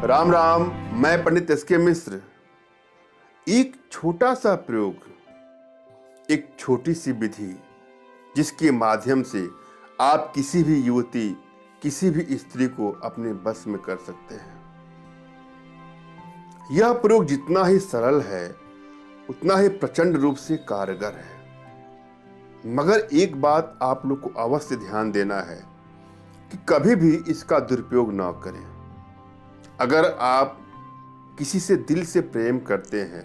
राम राम। मैं पंडित एस.के. मिश्र। एक छोटा सा प्रयोग, एक छोटी सी विधि जिसके माध्यम से आप किसी भी युवती, किसी भी स्त्री को अपने बस में कर सकते हैं। यह प्रयोग जितना ही सरल है उतना ही प्रचंड रूप से कारगर है। मगर एक बात आप लोग को अवश्य ध्यान देना है कि कभी भी इसका दुरुपयोग ना करें। अगर आप किसी से दिल से प्रेम करते हैं,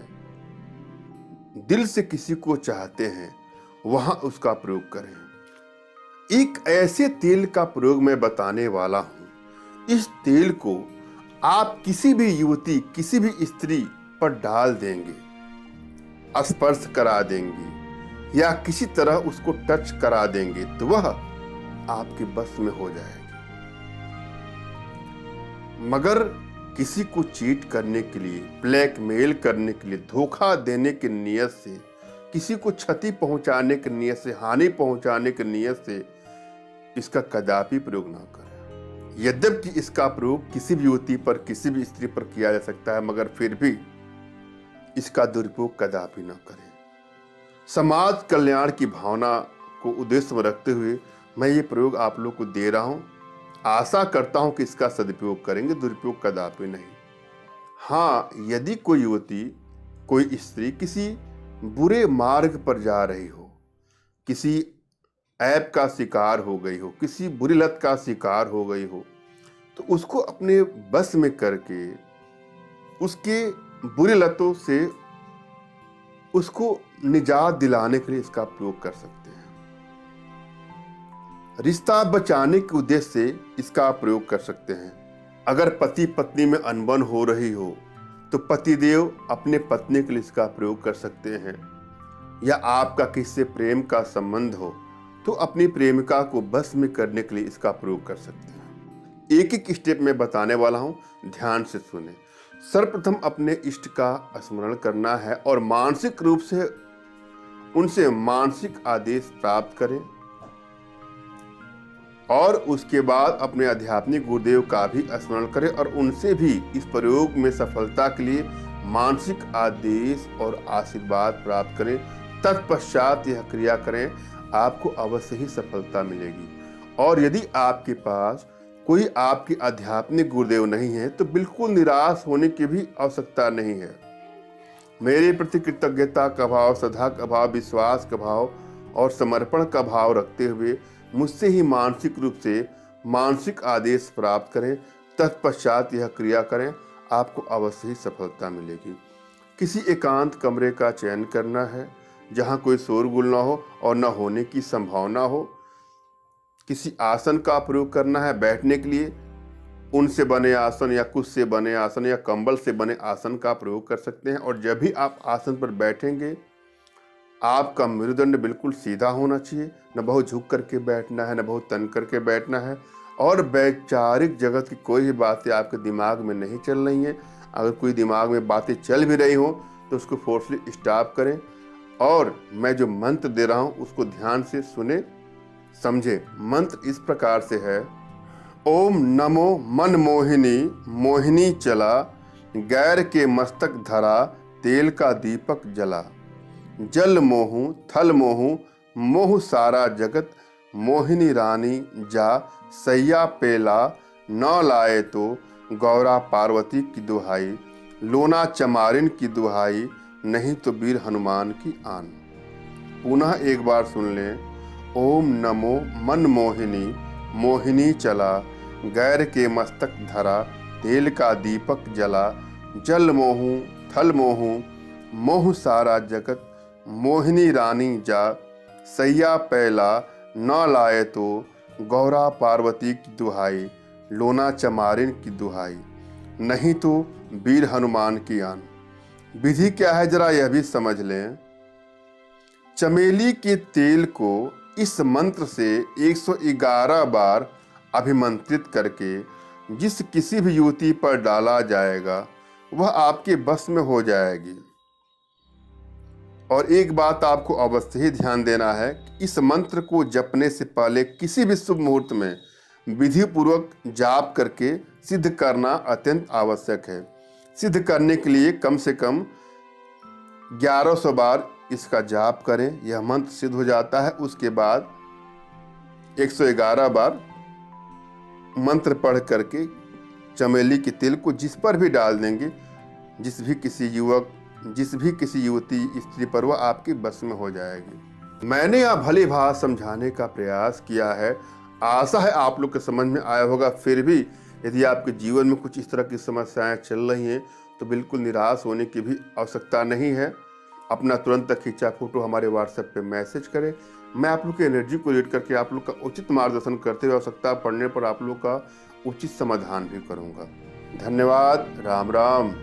दिल से किसी को चाहते हैं, वहां उसका प्रयोग करें। एक ऐसे तेल का प्रयोग मैं बताने वाला हूं। इस तेल को आप किसी भी युवती, किसी भी स्त्री पर डाल देंगे, स्पर्श करा देंगे या किसी तरह उसको टच करा देंगे तो वह आपके बस में हो जाएगी। मगर किसी को चीट करने के लिए, ब्लैकमेल करने के लिए, धोखा देने की नियत से, किसी को क्षति पहुंचाने की नियत से, हानि पहुंचाने की नियत से इसका कदापि प्रयोग ना करें। यद्यपि इसका प्रयोग किसी भी युवती पर, किसी भी स्त्री पर किया जा सकता है, मगर फिर भी इसका दुरुपयोग कदापि ना करें। समाज कल्याण की भावना को उद्देश्य में रखते हुए मैं ये प्रयोग आप लोग को दे रहा हूं। आशा करता हूं कि इसका सदुपयोग करेंगे, दुरुपयोग कदापि नहीं। हाँ, यदि कोई युवती, कोई स्त्री किसी बुरे मार्ग पर जा रही हो, किसी ऐप का शिकार हो गई हो, किसी बुरी लत का शिकार हो गई हो, तो उसको अपने बस में करके उसके बुरी लतों से उसको निजात दिलाने के लिए इसका प्रयोग कर सकते हैं। रिश्ता बचाने के उद्देश्य से इसका प्रयोग कर सकते हैं। अगर पति पत्नी में अनबन हो रही हो तो पतिदेव अपने पत्नी के लिए इसका प्रयोग कर सकते हैं। या आपका किसी से प्रेम का संबंध हो तो अपनी प्रेमिका को बस में करने के लिए इसका प्रयोग कर सकते हैं। एक एक स्टेप में बताने वाला हूं, ध्यान से सुने। सर्वप्रथम अपने इष्ट का स्मरण करना है और मानसिक रूप से उनसे मानसिक आदेश प्राप्त करें। और उसके बाद अपने आध्यात्मिक गुरुदेव का भी स्मरण करें और उनसे भी इस प्रयोग में सफलता के लिए मानसिक आदेश और आशीर्वाद प्राप्त करें। तत्पश्चात यह क्रिया करें, आपको अवश्य ही सफलता मिलेगी। और यदि आपके पास कोई आपके आध्यात्मिक गुरुदेव नहीं है तो बिल्कुल निराश होने की भी आवश्यकता नहीं है। मेरे प्रति कृतज्ञता का भाव, श्रद्धा का भाव, विश्वास का भाव और समर्पण का भाव रखते हुए मुझसे ही मानसिक रूप से मानसिक आदेश प्राप्त करें। तत्पश्चात यह क्रिया करें, आपको अवश्य ही सफलता मिलेगी। किसी एकांत कमरे का चयन करना है जहां कोई शोरगुल ना हो और न होने की संभावना हो। किसी आसन का प्रयोग करना है बैठने के लिए। ऊन से बने आसन या कुश से बने आसन या कंबल से बने आसन का प्रयोग कर सकते हैं। और जब भी आप आसन पर बैठेंगे, आपका मेरुदंड बिल्कुल सीधा होना चाहिए। न बहुत झुक करके बैठना है, न बहुत तन करके बैठना है। और वैचारिक जगत की कोई भी बातें आपके दिमाग में नहीं चल रही हैं। अगर कोई दिमाग में बातें चल भी रही हो तो उसको फोर्सली स्टॉप करें। और मैं जो मंत्र दे रहा हूं उसको ध्यान से सुने, समझे। मंत्र इस प्रकार से है। ओम नमो मन मोहिनी, मोहिनी चला, गैर के मस्तक धरा, तेल का दीपक जला। जल मोहू थल मोहू, मोह सारा जगत, मोहिनी रानी जा, सैया पेला, न लाए तो गौरा पार्वती की दुहाई, लोना चमारिन की दुहाई, नहीं तो वीर हनुमान की आन। पुनः एक बार सुन लें। ओम नमो मन मोहिनी, मोहिनी चला, गैर के मस्तक धरा, तेल का दीपक जला। जल मोहू थल मोहू, मोह सारा जगत, मोहिनी रानी जा, सैया पैला, न लाए तो गौरा पार्वती की दुहाई, लोना चमारिन की दुहाई, नहीं तो वीर हनुमान की आन। विधि क्या है जरा यह भी समझ लें। चमेली के तेल को इस मंत्र से 111 बार अभिमंत्रित करके जिस किसी भी युवती पर डाला जाएगा वह आपके बस में हो जाएगी। और एक बात आपको अवश्य ही ध्यान देना है कि इस मंत्र को जपने से पहले किसी भी शुभ मुहूर्त में विधि पूर्वक जाप करके सिद्ध करना अत्यंत आवश्यक है। सिद्ध करने के लिए कम से कम 1100 बार इसका जाप करें, यह मंत्र सिद्ध हो जाता है। उसके बाद 111 बार मंत्र पढ़ करके चमेली के तेल को जिस पर भी डाल देंगे, जिस भी किसी युवती स्त्री पर, वह आपकी बस में हो जाएगी। मैंने यह भली भांति समझाने का प्रयास किया है, आशा है आप लोग के समझ में आया होगा। फिर भी यदि आपके जीवन में कुछ इस तरह की समस्याएं चल रही हैं तो बिल्कुल निराश होने की भी आवश्यकता नहीं है। अपना तुरंत खींचा फोटो हमारे व्हाट्सएप पे मैसेज करें। मैं आप लोग की एनर्जी को रीड करके आप लोग का उचित मार्गदर्शन करते हुए आवश्यकता पड़ने पर आप लोग का उचित समाधान भी करूंगा। धन्यवाद। राम राम।